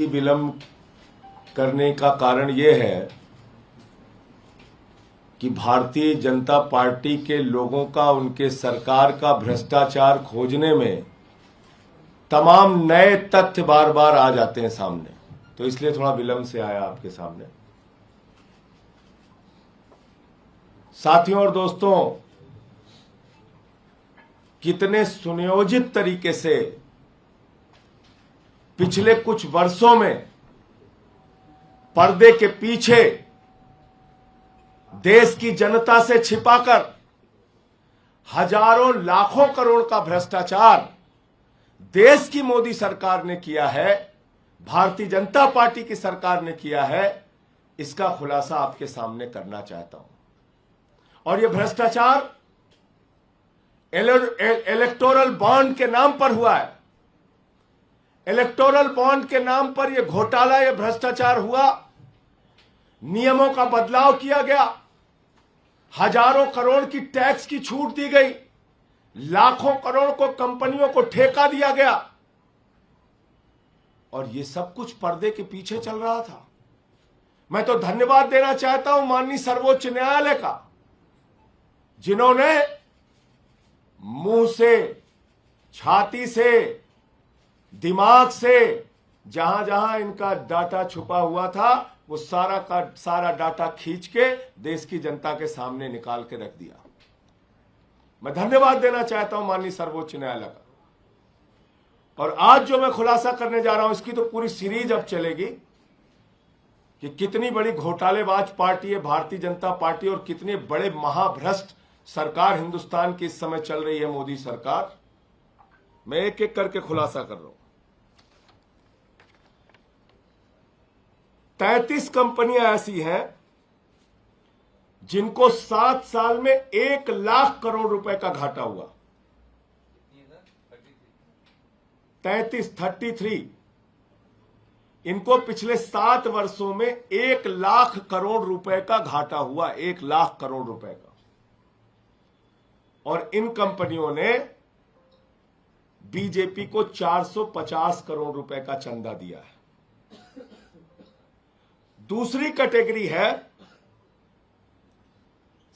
विलंब करने का कारण यह है कि भारतीय जनता पार्टी के लोगों का उनके सरकार का भ्रष्टाचार खोजने में तमाम नए तथ्य बार बार आ जाते हैं सामने, तो इसलिए थोड़ा विलंब से आया आपके सामने। साथियों और दोस्तों, कितने सुनियोजित तरीके से पिछले कुछ वर्षों में पर्दे के पीछे देश की जनता से छिपाकर हजारों लाखों करोड़ का भ्रष्टाचार देश की मोदी सरकार ने किया है, भारतीय जनता पार्टी की सरकार ने किया है, इसका खुलासा आपके सामने करना चाहता हूं। और यह भ्रष्टाचार इलेक्टोरल बॉन्ड के नाम पर हुआ है। इलेक्टोरल बॉन्ड के नाम पर यह घोटाला, यह भ्रष्टाचार हुआ। नियमों का बदलाव किया गया, हजारों करोड़ की टैक्स की छूट दी गई, लाखों करोड़ को कंपनियों को ठेका दिया गया, और यह सब कुछ पर्दे के पीछे चल रहा था। मैं तो धन्यवाद देना चाहता हूं माननीय सर्वोच्च न्यायालय का, जिन्होंने मुंह से, छाती से, दिमाग से जहां जहां इनका डाटा छुपा हुआ था वो सारा का सारा डाटा खींच के देश की जनता के सामने निकाल के रख दिया। मैं धन्यवाद देना चाहता हूं माननीय सर्वोच्च न्यायालय का। और आज जो मैं खुलासा करने जा रहा हूं, इसकी तो पूरी सीरीज अब चलेगी कि कितनी बड़ी घोटालेबाज पार्टी है भारतीय जनता पार्टी और कितने बड़े महाभ्रष्ट सरकार हिंदुस्तान की इस समय चल रही है, मोदी सरकार। मैं एक एक करके खुलासा कर रहा हूं। 33 कंपनियां ऐसी हैं जिनको 7 साल में 1 लाख करोड़ रुपए का घाटा हुआ। 33 इनको पिछले 7 वर्षों में 1 लाख करोड़ रुपए का घाटा हुआ, 1 लाख करोड़ रुपए का। और इन कंपनियों ने बीजेपी को 450 करोड़ रुपए का चंदा दिया है। दूसरी कैटेगरी है,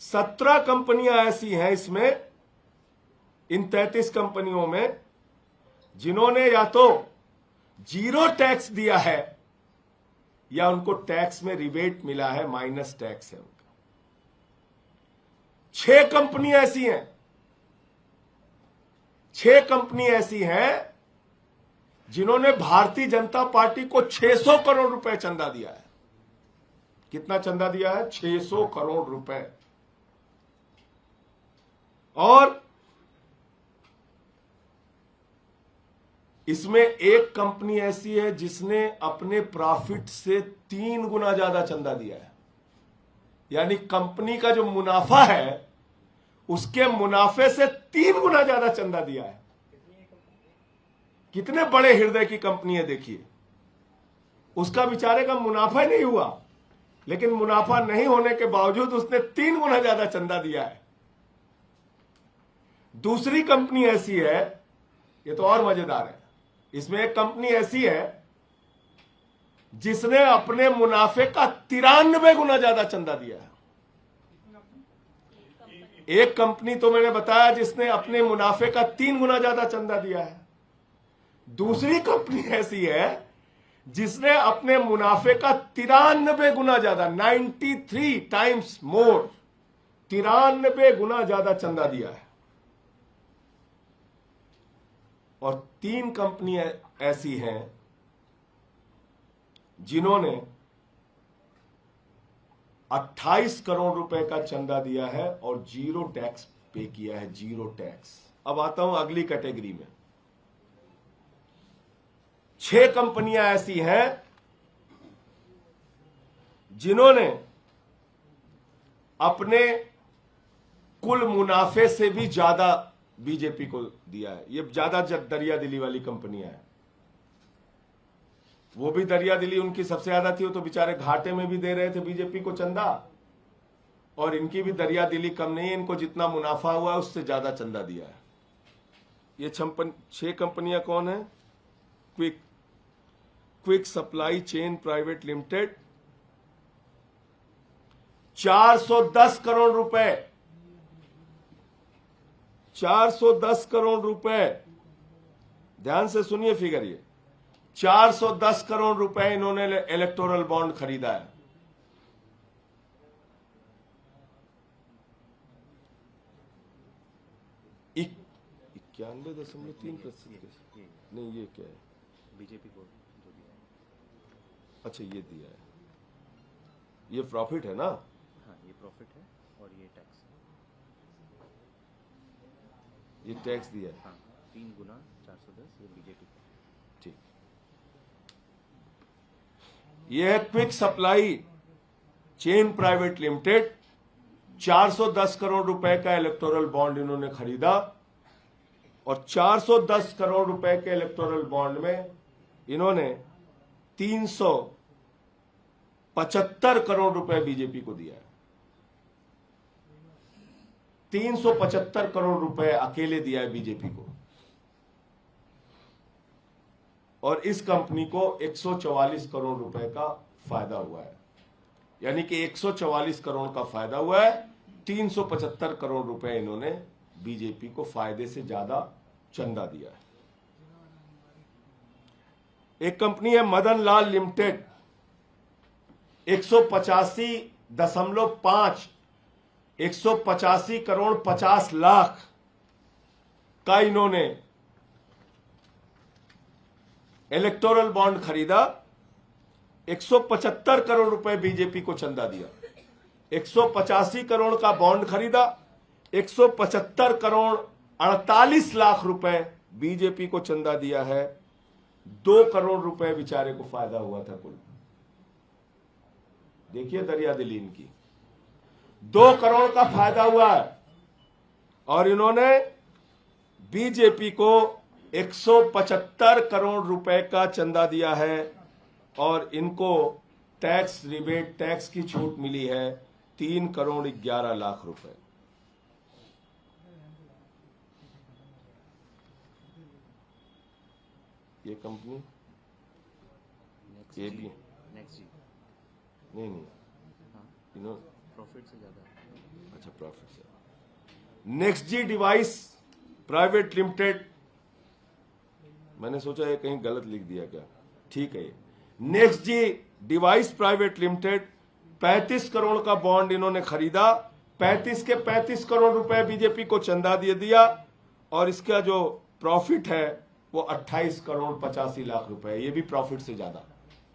17 कंपनियां ऐसी हैं इसमें, इन 33 कंपनियों में, जिन्होंने या तो जीरो टैक्स दिया है या उनको टैक्स में रिबेट मिला है, माइनस टैक्स है उनका। 6 कंपनियां ऐसी हैं, 6 कंपनी ऐसी हैं जिन्होंने भारतीय जनता पार्टी को 600 करोड़ रुपए चंदा दिया है। कितना चंदा दिया है? 600 करोड़ रुपए। और इसमें एक कंपनी ऐसी है जिसने अपने प्रॉफिट से 3 गुना ज्यादा चंदा दिया है। यानी कंपनी का जो मुनाफा है उसके मुनाफे से 3 गुना ज्यादा चंदा दिया है। कितने बड़े हृदय की कंपनी है देखिए। उसका बेचारे का मुनाफा ही नहीं हुआ, लेकिन मुनाफा नहीं होने के बावजूद उसने 3 गुना ज्यादा चंदा दिया है। दूसरी कंपनी ऐसी है, ये तो और मजेदार है, इसमें एक कंपनी ऐसी है जिसने अपने मुनाफे का 93 गुना ज्यादा चंदा दिया है। एक कंपनी तो मैंने बताया जिसने अपने मुनाफे का 3 गुना ज्यादा चंदा दिया है। दूसरी कंपनी ऐसी है जिसने अपने मुनाफे का 93 गुना ज्यादा, 93 टाइम्स मोर, 93 गुना ज्यादा चंदा दिया है। और 3 कंपनियां ऐसी हैं जिन्होंने 28 करोड़ रुपए का चंदा दिया है और जीरो टैक्स पे किया है, जीरो टैक्स। अब आता हूं अगली कैटेगरी में। 6 कंपनियां ऐसी हैं जिन्होंने अपने कुल मुनाफे से भी ज्यादा बीजेपी को दिया है। ये ज्यादा दरिया दिली वाली कंपनियां हैं। वो भी दरिया दिली उनकी सबसे ज्यादा थी, वो तो बेचारे घाटे में भी दे रहे थे बीजेपी को चंदा, और इनकी भी दरिया दिली कम नहीं है, इनको जितना मुनाफा हुआ है उससे ज्यादा चंदा दिया है। ये 6 कंपनियां कौन है? Quick supply chain private limited 410 crore रुपए, 410 करोड़ रुपए, ध्यान से सुनिए फिगर, ये 410 करोड़ रुपए इन्होंने इलेक्टोरल बॉन्ड खरीदा है। $91.3%। नहीं, ये क्या है? बीजेपी को जो दिया है। अच्छा, ये दिया है, ये प्रॉफिट है ना? हाँ, ये प्रॉफिट है और ये टैक्स है। ये टैक्स दिया है। हाँ, 3 गुना 410 ये बीजेपी को। ठीक, ये है quick supply chain private limited, 410 crore रुपए का इलेक्टोरल बॉन्ड इन्होंने खरीदा और 410 करोड़ रुपए के इलेक्टोरल बॉन्ड में इन्होंने 375 करोड़ रुपए बीजेपी को दिया है। 375 करोड़ रुपए अकेले दिया है बीजेपी को, और इस कंपनी को 144 करोड़ रुपए का फायदा हुआ है। यानी कि 144 करोड़ का फायदा हुआ है, 375 करोड़ रुपए इन्होंने बीजेपी को फायदे से ज्यादा चंदा दिया है। एक कंपनी है मदन लाल लिमिटेड, 185 करोड़ 50 लाख का इन्होंने इलेक्टोरल बॉन्ड खरीदा, 175 करोड़ रुपए बीजेपी को चंदा दिया। 185 करोड़ का बॉन्ड खरीदा, 175 करोड़ 48 लाख रुपए बीजेपी को चंदा दिया है। 2 करोड़ रुपए बेचारे को फायदा हुआ था कुल। देखिए दरिया दिली इनकी, 2 करोड़ का फायदा हुआ है और इन्होंने बीजेपी को 175 करोड़ रुपए का चंदा दिया है और इनको टैक्स रिबेट, टैक्स की छूट मिली है 3 करोड़ 11 लाख रुपए। ये कंपनी ये भी नेक्स्ट जी। नहीं, हाँ, इन्होंने प्रॉफिट से ज्यादा। अच्छा, प्रॉफिट से। नेक्स्ट जी डिवाइस प्राइवेट लिमिटेड, मैंने सोचा ये कहीं गलत लिख दिया क्या, ठीक है। नेक्स्ट जी डिवाइस प्राइवेट लिमिटेड 35 करोड़ का बॉन्ड इन्होंने खरीदा, 35 के 35 करोड़ रुपए बीजेपी को चंदा दे दिया और इसका जो प्रॉफिट है वो 28 करोड़ 85 लाख रुपए, ये भी प्रॉफिट से ज्यादा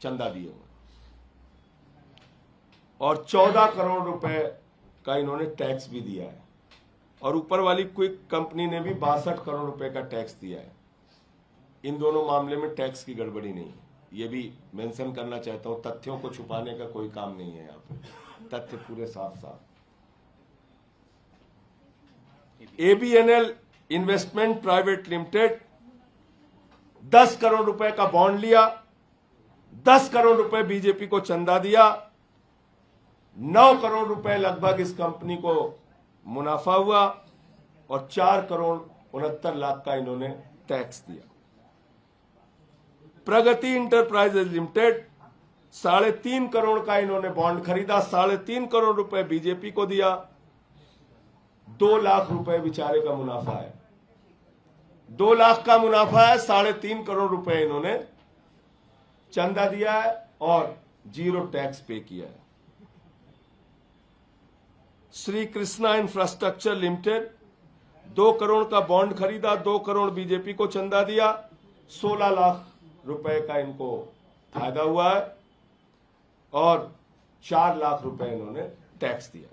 चंदा दिए हुए, और 14 करोड़ रुपए का इन्होंने टैक्स भी दिया है। और ऊपर वाली क्विक कंपनी ने भी 62 करोड़ रुपए का टैक्स दिया है। इन दोनों मामले में टैक्स की गड़बड़ी नहीं है, ये भी मेंशन करना चाहता हूं। तथ्यों को छुपाने का कोई काम नहीं है, यहाँ पे तथ्य पूरे साफ साफ। एबीएनएल इन्वेस्टमेंट प्राइवेट लिमिटेड 10 करोड़ रुपए का बॉन्ड लिया, 10 करोड़ रुपए बीजेपी को चंदा दिया, 9 करोड़ रुपए लगभग इस कंपनी को मुनाफा हुआ और 4 करोड़ 69 लाख का इन्होंने टैक्स दिया। प्रगति इंटरप्राइजेज लिमिटेड 3.5 करोड़ का इन्होंने बॉन्ड खरीदा, 3.5 करोड़ रुपए बीजेपी को दिया, 2 लाख रुपए बेचारे का मुनाफा है। 2 लाख का मुनाफा है, 3.5 करोड़ रुपए इन्होंने चंदा दिया है और 0 टैक्स पे किया है। श्री कृष्णा इंफ्रास्ट्रक्चर लिमिटेड 2 करोड़ का बॉन्ड खरीदा, 2 करोड़ बीजेपी को चंदा दिया, 16 लाख रुपए का इनको फायदा हुआ है और 4 लाख रुपए इन्होंने टैक्स दिया।